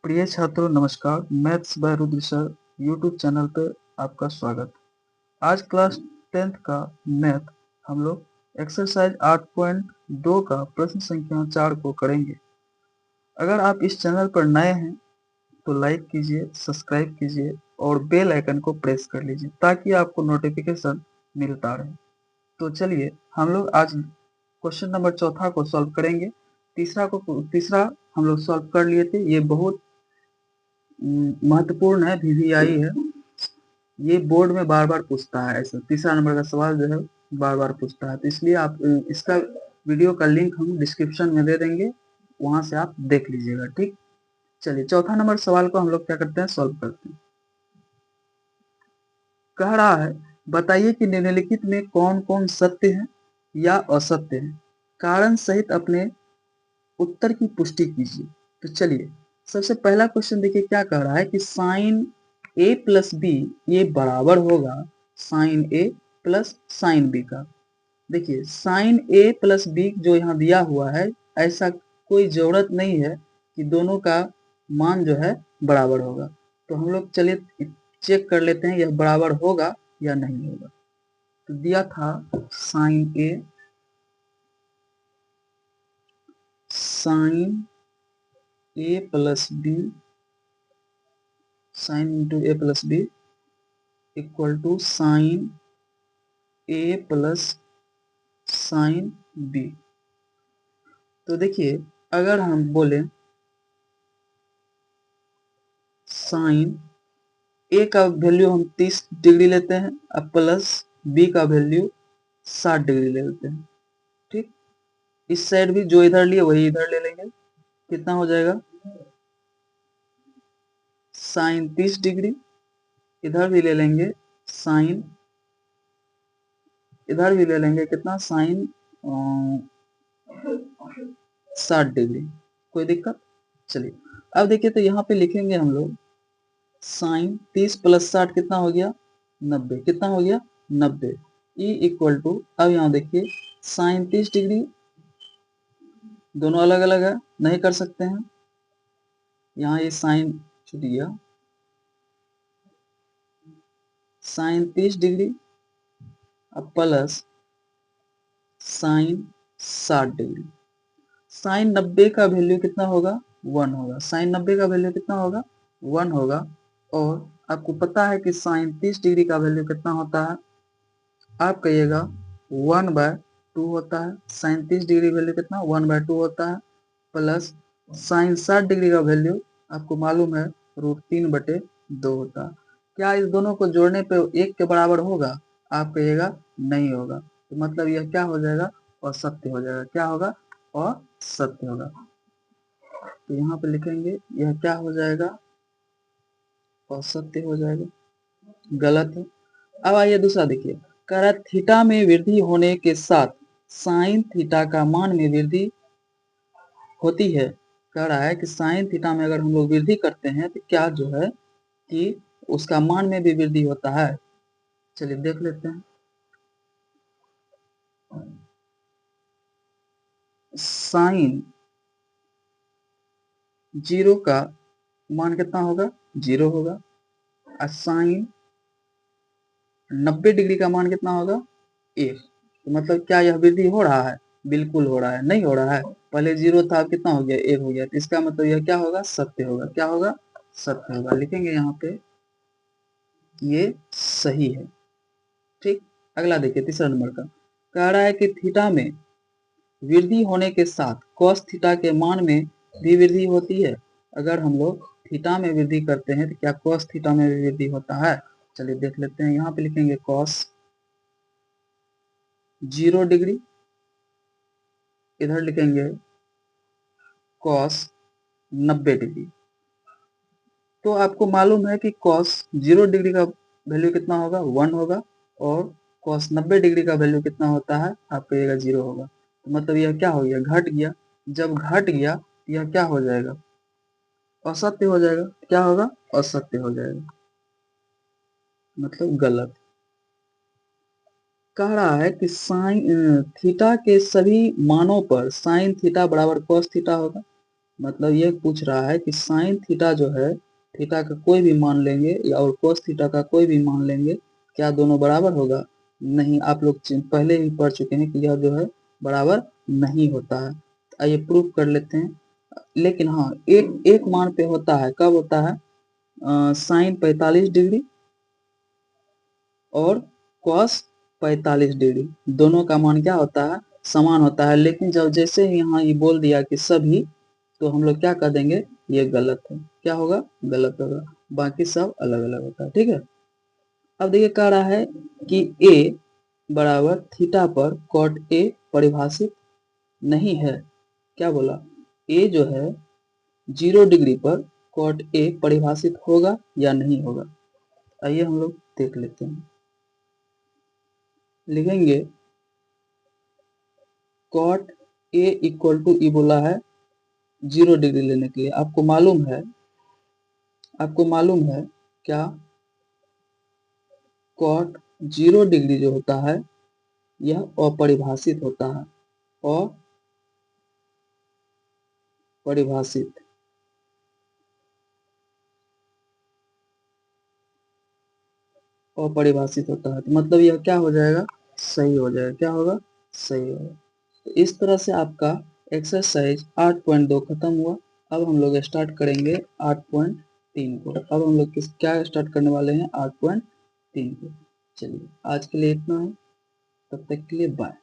प्रिय छात्रों नमस्कार। Maths by Rudra sir YouTube channel पर आपका स्वागत। आज क्लास 10th का मैथ हम लोग एक्सरसाइज 8.2 का प्रश्न संख्या 4 को करेंगे। अगर आप इस चैनल पर नए हैं तो लाइक कीजिए, सब्सक्राइब कीजिए और बेल आइकन को प्रेस कर लीजिए ताकि आपको नोटिफिकेशन मिलता रहे। तो चलिए हम लोग आज क्वेश्चन नंबर चौथा को सॉल्व करेंगे। तीसरा हम लोग सॉल्व कर लिए थे। ये बहुत महत्वपूर्ण है, वीवीआई है। ये बोर्ड में बार बार पूछता है। ऐसा तीसरा नंबर का सवाल जो है बार बार पूछता है, तो इसलिए आप इसका वीडियो का लिंक हम डिस्क्रिप्शन में दे देंगे, वहां से आप देख लीजिएगा। ठीक, चलिए चौथा नंबर सवाल को हम लोग क्या करते हैं, सॉल्व करते हैं। कह रहा है बताइए कि निम्नलिखित में कौन कौन सत्य है या असत्य है, कारण सहित अपने उत्तर की पुष्टि कीजिए। तो चलिए सबसे पहला क्वेश्चन देखिए क्या कह रहा है कि साइन ए प्लस बी ये बराबर होगा sign A plus sine B का। देखिए साइन ए प्लस बी जो यहाँ दिया हुआ है, ऐसा कोई जरूरत नहीं है कि दोनों का मान जो है बराबर होगा। तो हम लोग चलिए चेक कर लेते हैं यह बराबर होगा या नहीं होगा। तो दिया था sine A plus B, sine into A plus B equal to sine A plus sine B. तो देखिए अगर हम बोले साइन ए का वैल्यू हम 30 डिग्री लेते हैं अब प्लस बी का वैल्यू 60 डिग्री ले लेते हैं। ठीक, इस साइड भी जो इधर लिए वही इधर ले लेंगे। कितना हो जाएगा, साइन 30 डिग्री, इधर भी ले लेंगे साइन, इधर भी ले लेंगे कितना, साइन 60 डिग्री। कोई दिक्कत? चलिए अब देखिए तो यहाँ पे लिखेंगे हम लोग साइन 30 प्लस 60 कितना हो गया, 90। कितना हो गया, 90। ई इक्वल टू, अब यहाँ देखिए साइन 30 डिग्री, दोनों अलग अलग है, नहीं कर सकते हैं। यहाँ ये साइन छूट गया, साइन 30 डिग्री अब प्लस साइन 60 डिग्री। साइन 90 का वैल्यू कितना होगा, 1 होगा। साइन 90 का वैल्यू कितना होगा, 1 होगा। और आपको पता है कि साइन 30 डिग्री का वैल्यू कितना होता है, आप कहिएगा 1/2 होता है। साइन 30 डिग्री वैल्यू कितना, 1/2 होता है। प्लस साइन 60 डिग्री का वैल्यू आपको मालूम है √3/2 होता है। क्या इस दोनों को जोड़ने पे 1 के बराबर होगा, आप कहिएगा नहीं होगा। तो मतलब यह क्या हो जाएगा, असत्य हो जाएगा। क्या होगा, असत्य होगा। तो यहाँ पे लिखेंगे यह क्या हो जाएगा, असत्य हो जाएगा, गलत है। अब आइए दूसरा देखिए, कह रहा है थीटा में वृद्धि होने के साथ साइन थीटा का मान में वृद्धि होती है। कह रहा है कि साइन थीटा में अगर हम लोग वृद्धि करते हैं तो क्या जो है कि उसका मान में भी वृद्धि होता है। चलिए देख लेते हैं। साइन 0 का मान कितना होगा, 0 होगा। और साइन 90 डिग्री का मान कितना होगा, 1। तो मतलब क्या यह वृद्धि हो रहा है, बिल्कुल हो रहा है। नहीं हो रहा है, पहले 0 था, कितना हो गया, 1 हो गया। तो इसका मतलब यह क्या होगा, सत्य होगा। क्या होगा, सत्य होगा। लिखेंगे यहाँ पे ये सही है। ठीक, अगला देखिए तीसरा नंबर का, कह रहा है कि थीटा में वृद्धि होने के साथ cos थीटा के मान में भी वृद्धि होती है। अगर हम लोग थीटा में वृद्धि करते हैं तो क्या cos थीटा में भी वृद्धि होता है। चलिए देख लेते हैं। यहाँ पे लिखेंगे cos 0 डिग्री, इधर लिखेंगे cos 90 डिग्री। तो आपको मालूम है कि cos 0 डिग्री का वैल्यू कितना होगा, 1 होगा। और cos 90 डिग्री का वैल्यू कितना होता है, आप कहिएगा 0 होगा। तो मतलब यह क्या हो गया, घट गया। जब घट गया यह क्या हो जाएगा, असत्य हो जाएगा। क्या होगा, असत्य हो जाएगा, मतलब गलत। कह रहा है कि साइन थीटा के सभी मानों पर साइन थीटा बराबर cos थीटा होगा। मतलब ये पूछ रहा है कि साइन थीटा जो है, थीटा का कोई भी मान लेंगे या और कोस थीटा का कोई भी मान लेंगे, क्या दोनों बराबर होगा? नहीं, आप लोग पहले ही पढ़ चुके हैं कि यह जो है बराबर नहीं होता है। आइए प्रूफ कर लेते हैं। लेकिन हाँ, एक एक मान पे होता है। कब होता है? साइन 45 डिग्री और कॉस 45 डिग्री, दोनों का मान क्या होता है? समान होता है। लेकिन जब जैसे ही यहाँ ये बोल दिया कि सभी, तो हम लोग क्या कर देंगे? ये गलत है। क्या होगा? गलत होगा। बाकी सब अलग अलग होता है। ठीक है। अब देखिए कह रहा है कि a बराबर थीटा पर कॉट a परिभाषित नहीं है। क्या बोला? a जो है 0 डिग्री पर कॉट a परिभाषित होगा या नहीं होगा? आइए हम लोग देख लेते हैं। लिखेंगे कॉट a इक्वल टू, ई बोला है 0 डिग्री लेने के लिए। आपको मालूम है क्या? कॉट 0 डिग्री जो होता है यह अपरिभाषित होता है। अपरिभाषित अपरिभाषित होता है, तो मतलब यह क्या हो जाएगा? सही हो जाएगा। क्या होगा? सही होगा। तो इस तरह से आपका एक्सरसाइज 8.2 खत्म हुआ। अब हम लोग स्टार्ट करेंगे 8.3 को। अब हम लोग क्या स्टार्ट करने वाले हैं? 8.3 को। चलिए आज के लिए इतना है, तब तक के लिए बाय।